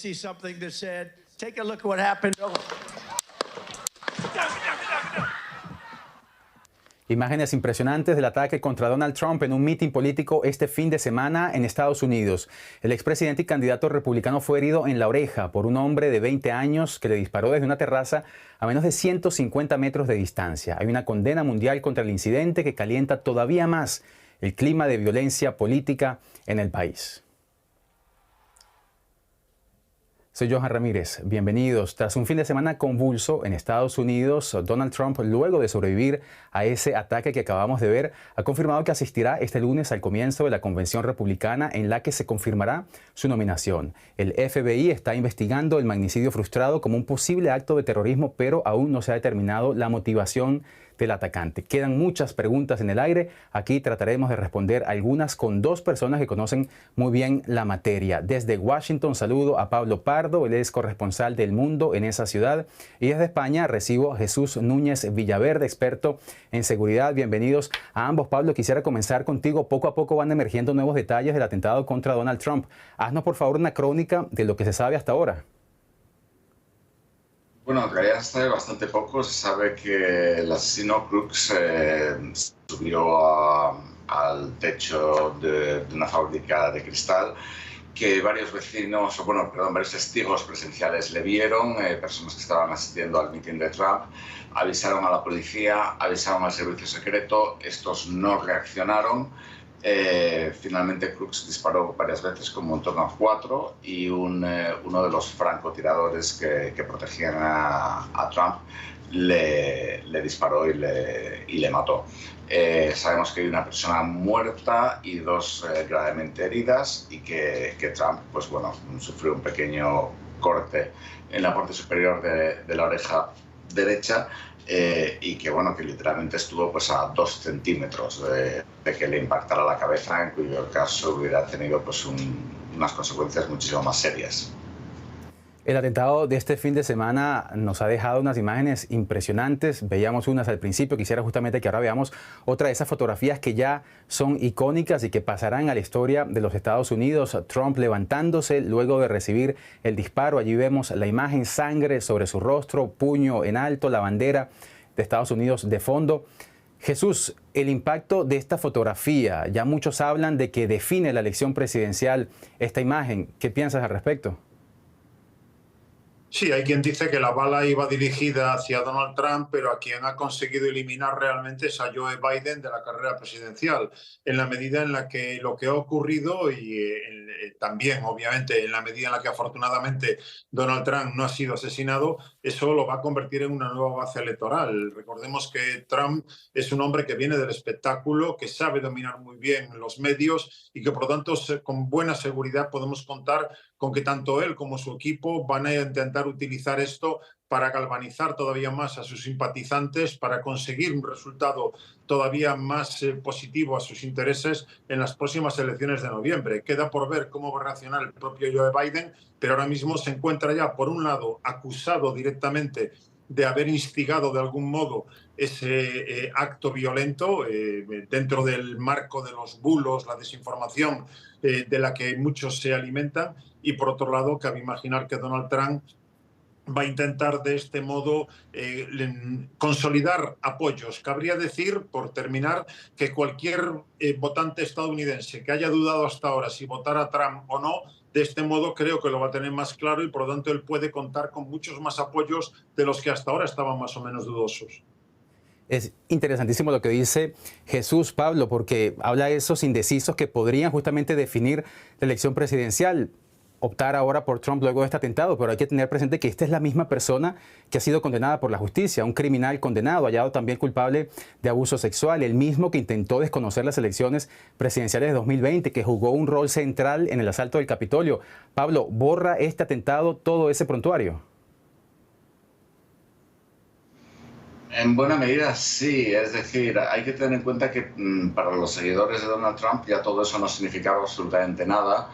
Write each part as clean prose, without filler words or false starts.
see something that said, take a look at what happened. Imágenes impresionantes del ataque contra Donald Trump en un mitin político este fin de semana en Estados Unidos. El expresidente y candidato republicano fue herido en la oreja por un hombre de 20 años que le disparó desde una terraza a menos de 150 metros de distancia. Hay una condena mundial contra el incidente que calienta todavía más el clima de violencia política en el país. Soy Johan Ramírez, bienvenidos. Tras un fin de semana convulso en Estados Unidos, Donald Trump, luego de sobrevivir a ese ataque que acabamos de ver, ha confirmado que asistirá este lunes al comienzo de la convención republicana en la que se confirmará su nominación. El FBI está investigando el magnicidio frustrado como un posible acto de terrorismo, pero aún no se ha determinado la motivación del atacante. Quedan muchas preguntas en el aire. Aquí trataremos de responder algunas con dos personas que conocen muy bien la materia. Desde Washington saludo a Pablo Pardo, él es corresponsal del Mundo en esa ciudad. Y desde España recibo a Jesús Núñez Villaverde, experto en seguridad. Bienvenidos a ambos. Pablo, quisiera comenzar contigo. Poco a poco van emergiendo nuevos detalles del atentado contra Donald Trump. Haznos por favor una crónica de lo que se sabe hasta ahora. Bueno, en realidad se sabe bastante poco. Se sabe que el asesino Crooks subió al techo de una fábrica de cristal, que varios vecinos, varios testigos presenciales le vieron, personas que estaban asistiendo al mitin de Trump, avisaron a la policía, avisaron al servicio secreto, estos no reaccionaron. Finalmente Crooks disparó varias veces, como en torno a 4, y uno de los francotiradores que protegían a Trump le disparó y le mató. Sabemos que hay una persona muerta y 2 gravemente heridas, y que Trump sufrió un pequeño corte en la parte superior de la oreja derecha, y que literalmente estuvo a 2 centímetros de que le impactara la cabeza, en cuyo caso hubiera tenido unas consecuencias muchísimo más serias. El atentado de este fin de semana nos ha dejado unas imágenes impresionantes. Veíamos unas al principio. Quisiera justamente que ahora veamos otra de esas fotografías que ya son icónicas y que pasarán a la historia de los Estados Unidos. Trump levantándose luego de recibir el disparo. Allí vemos la imagen, sangre sobre su rostro, puño en alto, la bandera de Estados Unidos de fondo. Jesús, el impacto de esta fotografía, ya muchos hablan de que define la elección presidencial esta imagen. ¿Qué piensas al respecto? Sí, hay quien dice que la bala iba dirigida hacia Donald Trump, pero a quien ha conseguido eliminar realmente es a Joe Biden de la carrera presidencial, en la medida en la que lo que ha ocurrido y también, obviamente, en la medida en la que afortunadamente Donald Trump no ha sido asesinado, eso lo va a convertir en una nueva base electoral. Recordemos que Trump es un hombre que viene del espectáculo, que sabe dominar muy bien los medios y que, por lo tanto, con buena seguridad podemos contar con que tanto él como su equipo van a intentar utilizar esto para galvanizar todavía más a sus simpatizantes, para conseguir un resultado todavía más positivo a sus intereses en las próximas elecciones de noviembre. Queda por ver cómo va a reaccionar el propio Joe Biden, pero ahora mismo se encuentra ya, por un lado, acusado directamente de haber instigado de algún modo ese acto violento dentro del marco de los bulos, la desinformación de la que muchos se alimentan, y por otro lado, cabe imaginar que Donald Trump va a intentar de este modo consolidar apoyos. Cabría decir, por terminar, que cualquier votante estadounidense que haya dudado hasta ahora si votar a Trump o no, de este modo creo que lo va a tener más claro, y por lo tanto él puede contar con muchos más apoyos de los que hasta ahora estaban más o menos dudosos. Es interesantísimo lo que dice Jesús, Pablo, porque habla de esos indecisos que podrían justamente definir la elección presidencial. Optar ahora por Trump luego de este atentado, pero hay que tener presente que esta es la misma persona que ha sido condenada por la justicia, un criminal condenado, hallado también culpable de abuso sexual, el mismo que intentó desconocer las elecciones presidenciales de 2020, que jugó un rol central en el asalto del Capitolio. Pablo, ¿borra este atentado todo ese prontuario? En buena medida sí, es decir, hay que tener en cuenta que para los seguidores de Donald Trump ya todo eso no significaba absolutamente nada.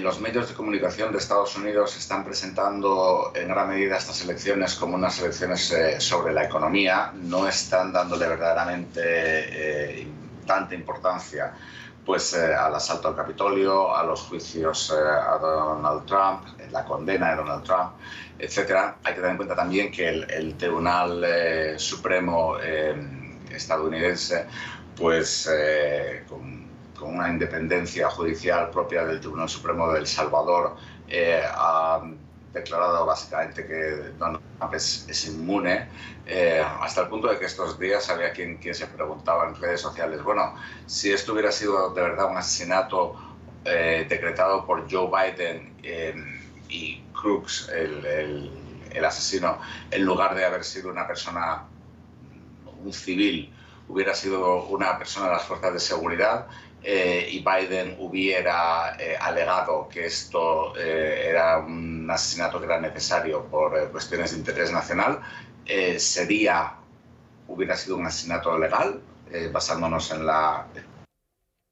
Los medios de comunicación de Estados Unidos están presentando en gran medida estas elecciones como unas elecciones sobre la economía, no están dándole verdaderamente tanta importancia pues al asalto al Capitolio, a los juicios a Donald Trump, la condena de Donald Trump, etcétera. Hay que tener en cuenta también que el Tribunal Supremo estadounidense, pues con una independencia judicial propia del Tribunal Supremo de El Salvador, ha declarado básicamente que Donald Trump es inmune, hasta el punto de que estos días había quien se preguntaba en redes sociales, bueno, si esto hubiera sido de verdad un asesinato decretado por Joe Biden y Crooks, el asesino, en lugar de haber sido una persona, un civil, hubiera sido una persona de las fuerzas de seguridad, y Biden hubiera alegado que esto era un asesinato que era necesario por cuestiones de interés nacional, hubiera sido un asesinato legal, basándonos en la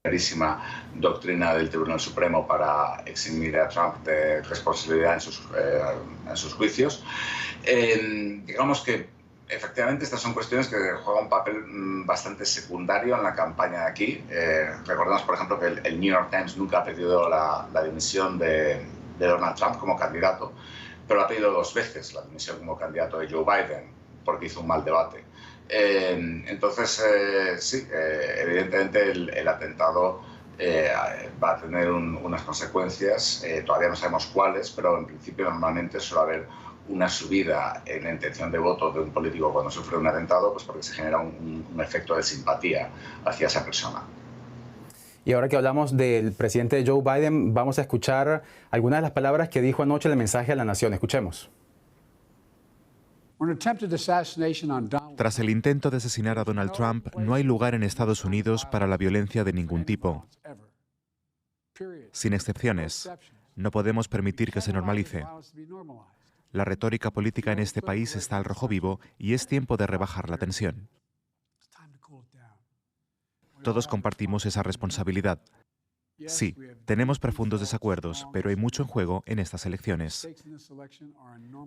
clarísima doctrina del Tribunal Supremo para eximir a Trump de responsabilidad en sus juicios. Digamos que efectivamente, estas son cuestiones que juegan un papel bastante secundario en la campaña de aquí. Recordemos, por ejemplo, que el New York Times nunca ha pedido la dimisión de Donald Trump como candidato, pero ha pedido 2 veces la dimisión como candidato de Joe Biden, porque hizo un mal debate. Entonces, sí, evidentemente el atentado va a tener unas consecuencias, todavía no sabemos cuáles, pero en principio normalmente suele haber una subida en la intención de voto de un político cuando sufre un atentado, pues porque se genera un efecto de simpatía hacia esa persona. Y ahora que hablamos del presidente Joe Biden, vamos a escuchar algunas de las palabras que dijo anoche en el mensaje a la nación. Escuchemos. Tras el intento de asesinar a Donald Trump, no hay lugar en Estados Unidos para la violencia de ningún tipo. Sin excepciones, no podemos permitir que se normalice. La retórica política en este país está al rojo vivo y es tiempo de rebajar la tensión. Todos compartimos esa responsabilidad. Sí, tenemos profundos desacuerdos, pero hay mucho en juego en estas elecciones.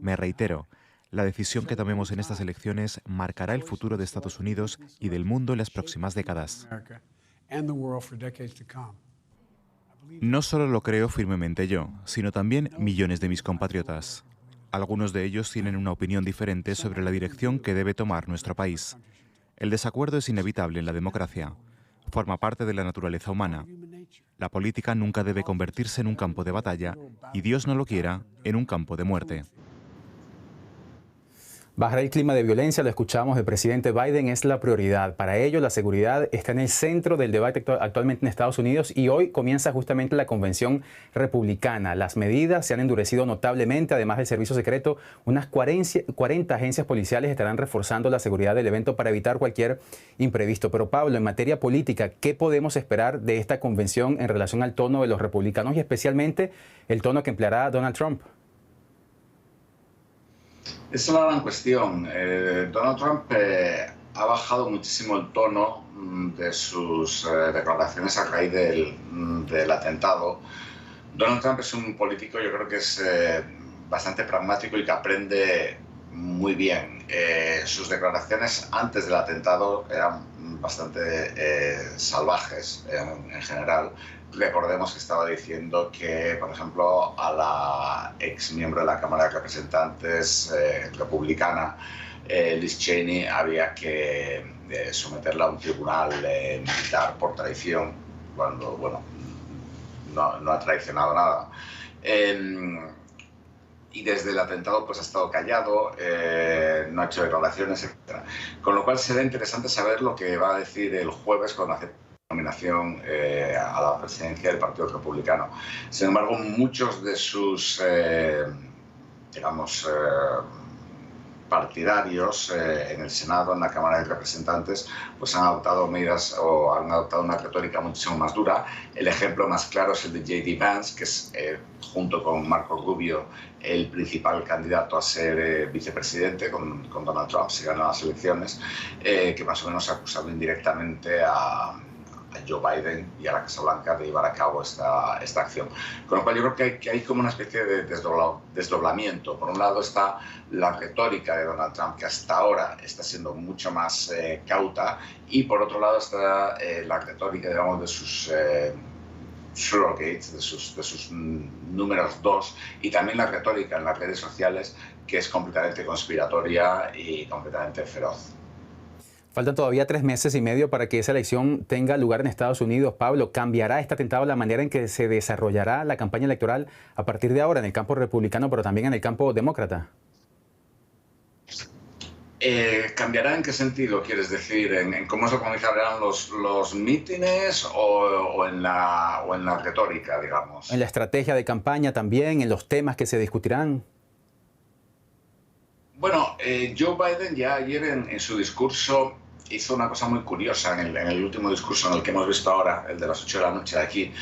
Me reitero, la decisión que tomemos en estas elecciones marcará el futuro de Estados Unidos y del mundo en las próximas décadas. No solo lo creo firmemente yo, sino también millones de mis compatriotas. Algunos de ellos tienen una opinión diferente sobre la dirección que debe tomar nuestro país. El desacuerdo es inevitable en la democracia. Forma parte de la naturaleza humana. La política nunca debe convertirse en un campo de batalla y, Dios no lo quiera, en un campo de muerte. Bajar el clima de violencia, lo escuchamos del presidente Biden, es la prioridad. Para ello, la seguridad está en el centro del debate actualmente en Estados Unidos y hoy comienza justamente la convención republicana. Las medidas se han endurecido notablemente, además del servicio secreto. Unas 40 agencias policiales estarán reforzando la seguridad del evento para evitar cualquier imprevisto. Pero Pablo, en materia política, ¿qué podemos esperar de esta convención en relación al tono de los republicanos y especialmente el tono que empleará Donald Trump? Es una gran cuestión. Donald Trump ha bajado muchísimo el tono de sus declaraciones a raíz del atentado. Donald Trump es un político, yo creo que es bastante pragmático y que aprende muy bien. Sus declaraciones antes del atentado eran bastante salvajes en general. Recordemos que estaba diciendo que, por ejemplo, a la ex miembro de la Cámara de Representantes republicana, Liz Cheney, había que someterla a un tribunal militar por traición, cuando, bueno, no ha traicionado nada. Y desde el atentado pues ha estado callado, no ha hecho declaraciones, etc. Con lo cual será interesante saber lo que va a decir el jueves cuando acepte nominación a la presidencia del Partido Republicano. Sin embargo, muchos de sus, partidarios en el Senado, en la Cámara de Representantes, pues han adoptado medidas o han adoptado una retórica muchísimo más dura. El ejemplo más claro es el de J.D. Vance, que es, junto con Marco Rubio, el principal candidato a ser vicepresidente con Donald Trump, si gana las elecciones, que más o menos ha acusado indirectamente a Joe Biden y a la Casa Blanca de llevar a cabo esta acción. Con lo cual yo creo que hay como una especie de desdoblamiento. Por un lado está la retórica de Donald Trump, que hasta ahora está siendo mucho más cauta, y por otro lado está la retórica, digamos, de sus surrogates, de sus números 2, y también la retórica en las redes sociales, que es completamente conspiratoria y completamente feroz. Faltan todavía 3 meses y medio para que esa elección tenga lugar en Estados Unidos. Pablo, ¿cambiará este atentado la manera en que se desarrollará la campaña electoral a partir de ahora en el campo republicano, pero también en el campo demócrata? ¿Cambiará en qué sentido, quieres decir? ¿En cómo se organizarán los mítines o en la retórica, digamos? En la estrategia de campaña también, en los temas que se discutirán. Bueno, Joe Biden ya ayer en su discurso hizo una cosa muy curiosa en el último discurso, en el que hemos visto ahora, el de las 8 de la noche de aquí.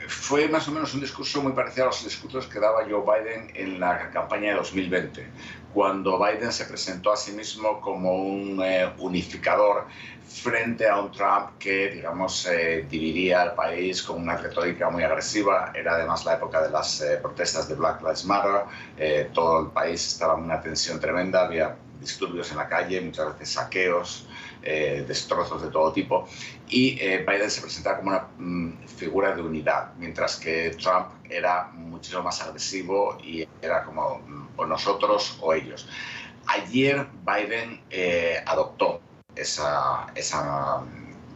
Fue más o menos un discurso muy parecido a los discursos que daba Joe Biden en la campaña de 2020, cuando Biden se presentó a sí mismo como un unificador frente a un Trump que, digamos, dividía al país con una retórica muy agresiva. Era además la época de las protestas de Black Lives Matter. Todo el país estaba en una tensión tremenda, había disturbios en la calle, muchas veces saqueos, destrozos de todo tipo, y Biden se presentaba como una figura de unidad, mientras que Trump era muchísimo más agresivo y era como o nosotros o ellos. Ayer Biden adoptó esa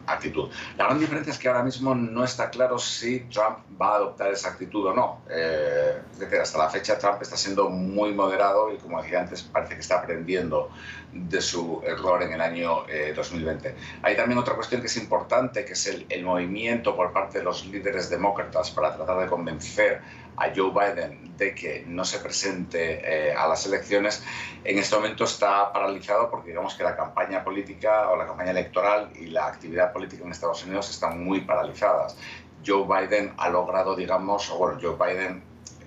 actitud. La gran diferencia es que ahora mismo no está claro si Trump va a adoptar esa actitud o no. Es decir, hasta la fecha Trump está siendo muy moderado y, como decía antes, parece que está aprendiendo de su error en el año 2020. Hay también otra cuestión que es importante, que es el movimiento por parte de los líderes demócratas para tratar de convencer a Joe Biden de que no se presente a las elecciones. En este momento está paralizado porque digamos que la campaña política o la campaña electoral y la actividad política en Estados Unidos están muy paralizadas. Joe Biden ha logrado, digamos,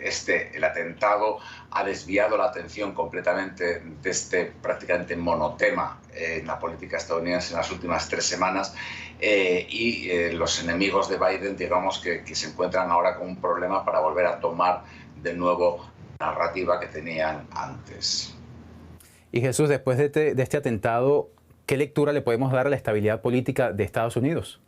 el atentado ha desviado la atención completamente de este prácticamente monotema en la política estadounidense en las últimas 3 semanas, y los enemigos de Biden, digamos, que se encuentran ahora con un problema para volver a tomar de nuevo la narrativa que tenían antes. Y Jesús, después de este atentado, ¿qué lectura le podemos dar a la estabilidad política de Estados Unidos?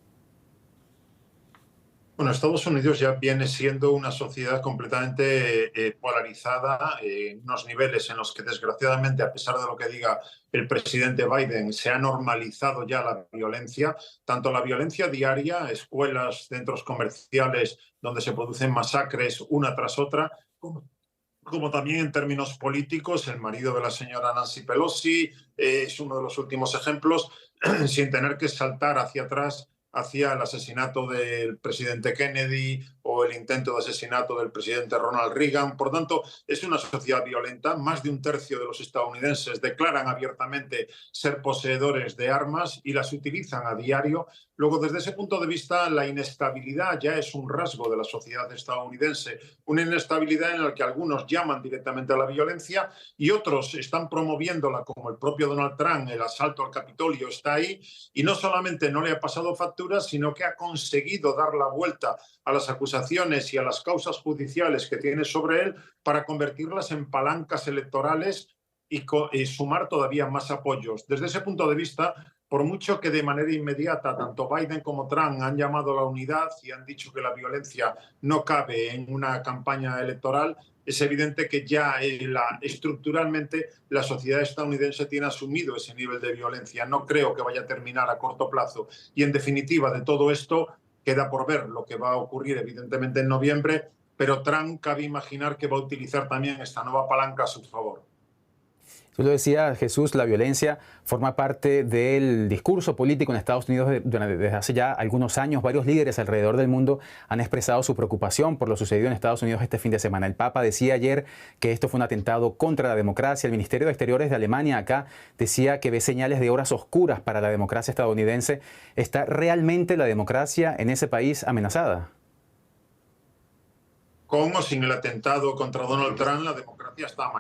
Bueno, Estados Unidos ya viene siendo una sociedad completamente polarizada, en unos niveles en los que, desgraciadamente, a pesar de lo que diga el presidente Biden, se ha normalizado ya la violencia, tanto la violencia diaria, escuelas, centros comerciales donde se producen masacres una tras otra, como también en términos políticos. El marido de la señora Nancy Pelosi es uno de los últimos ejemplos, sin tener que saltar hacia atrás, hacia el asesinato del presidente Kennedy o el intento de asesinato del presidente Ronald Reagan. Por tanto, es una sociedad violenta. Más de 1/3 de los estadounidenses declaran abiertamente ser poseedores de armas y las utilizan a diario. Luego, desde ese punto de vista, la inestabilidad ya es un rasgo de la sociedad estadounidense, una inestabilidad en la que algunos llaman directamente a la violencia y otros están promoviéndola, como el propio Donald Trump. El asalto al Capitolio está ahí y no solamente no le ha pasado factura, sino que ha conseguido dar la vuelta a las acusaciones y a las causas judiciales que tiene sobre él para convertirlas en palancas electorales y sumar todavía más apoyos. Desde ese punto de vista, por mucho que de manera inmediata tanto Biden como Trump han llamado a la unidad y han dicho que la violencia no cabe en una campaña electoral, es evidente que ya estructuralmente la sociedad estadounidense tiene asumido ese nivel de violencia. No creo que vaya a terminar a corto plazo. Y, en definitiva, de todo esto queda por ver lo que va a ocurrir, evidentemente, en noviembre, pero Trump cabe imaginar que va a utilizar también esta nueva palanca a su favor. Tú lo decías, Jesús, la violencia forma parte del discurso político en Estados Unidos desde hace ya algunos años. Varios líderes alrededor del mundo han expresado su preocupación por lo sucedido en Estados Unidos este fin de semana. El Papa decía ayer que esto fue un atentado contra la democracia. El Ministerio de Exteriores de Alemania acá decía que ve señales de horas oscuras para la democracia estadounidense. ¿Está realmente la democracia en ese país amenazada? Con o sin el atentado contra Donald Trump, la democracia está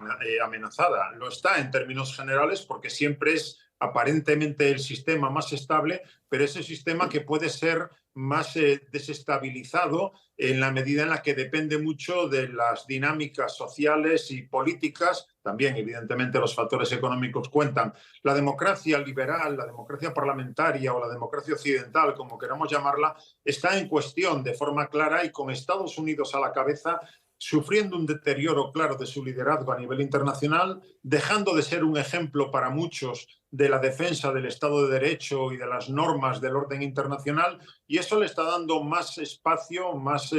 amenazada. Lo está en términos generales porque siempre es aparentemente el sistema más estable, pero ese sistema que puede ser más desestabilizado en la medida en la que depende mucho de las dinámicas sociales y políticas. También, evidentemente, los factores económicos cuentan. La democracia liberal, la democracia parlamentaria o la democracia occidental, como queramos llamarla, está en cuestión de forma clara y con Estados Unidos a la cabeza, sufriendo un deterioro claro de su liderazgo a nivel internacional, dejando de ser un ejemplo para muchos de la defensa del Estado de Derecho y de las normas del orden internacional, y eso le está dando más espacio, más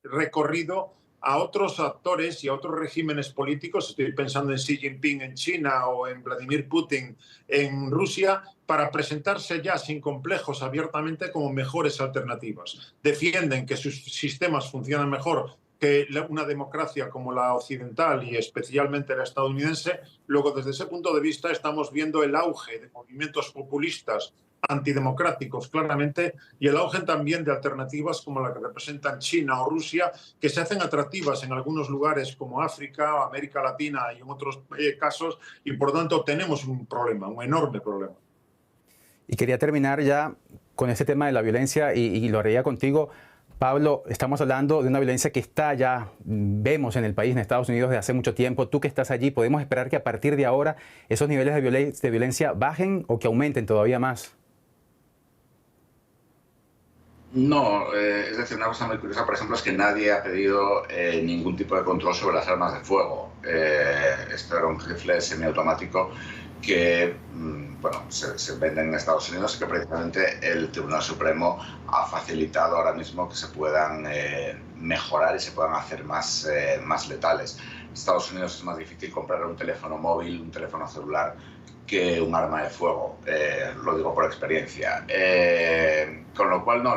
recorrido a otros actores y a otros regímenes políticos, estoy pensando en Xi Jinping en China o en Vladimir Putin en Rusia, para presentarse ya sin complejos abiertamente como mejores alternativas. Defienden que sus sistemas funcionan mejor que una democracia como la occidental y especialmente la estadounidense. Luego, desde ese punto de vista, estamos viendo el auge de movimientos populistas antidemocráticos, claramente, y el auge también de alternativas como la que representan China o Rusia, que se hacen atractivas en algunos lugares como África, América Latina y en otros casos, y por lo tanto tenemos un problema, un enorme problema. Y quería terminar ya con este tema de la violencia y lo haría contigo. Pablo, estamos hablando de una violencia que está ya, vemos en el país, en Estados Unidos, desde hace mucho tiempo. Tú que estás allí, ¿podemos esperar que a partir de ahora esos niveles de violencia bajen o que aumenten todavía más? No, es decir, una cosa muy curiosa, por ejemplo, es que nadie ha pedido ningún tipo de control sobre las armas de fuego. Esto era un rifle semiautomático que bueno, se venden en Estados Unidos y que precisamente el Tribunal Supremo ha facilitado ahora mismo que se puedan mejorar y se puedan hacer más letales. En Estados Unidos es más difícil comprar un teléfono móvil, un teléfono celular, que un arma de fuego, lo digo por experiencia. Con lo cual, no,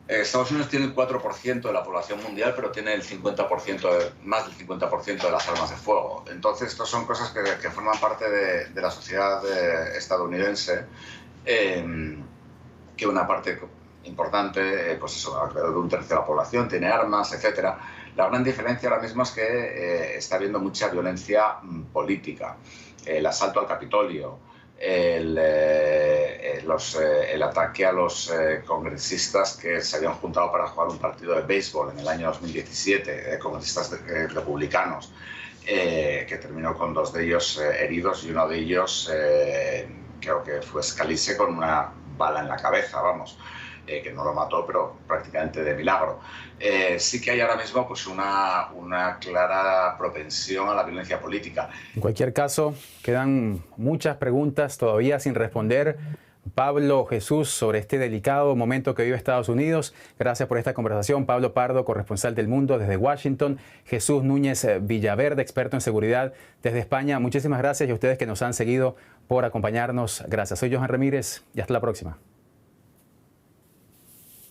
Estados Unidos tiene el 4% de la población mundial, pero tiene el 50%, más del 50% de las armas de fuego. Entonces, estas son cosas que forman parte de la sociedad estadounidense, que una parte importante, pues eso, alrededor de un tercio de la población tiene armas, etc. La gran diferencia ahora mismo es que está habiendo mucha violencia política. El asalto al Capitolio, el ataque a los congresistas que se habían juntado para jugar un partido de béisbol en el año 2017, congresistas republicanos, que terminó con 2 de ellos heridos y uno de ellos creo que fue Scalise con una bala en la cabeza, vamos. Que no lo mató, pero prácticamente de milagro. Sí que hay ahora mismo pues una clara propensión a la violencia política. En cualquier caso, quedan muchas preguntas todavía sin responder. Pablo, Jesús, sobre este delicado momento que vive Estados Unidos. Gracias por esta conversación. Pablo Pardo, corresponsal del Mundo desde Washington. Jesús Núñez Villaverde, experto en seguridad desde España. Muchísimas gracias y a ustedes que nos han seguido por acompañarnos. Gracias. Soy Johan Ramírez y hasta la próxima.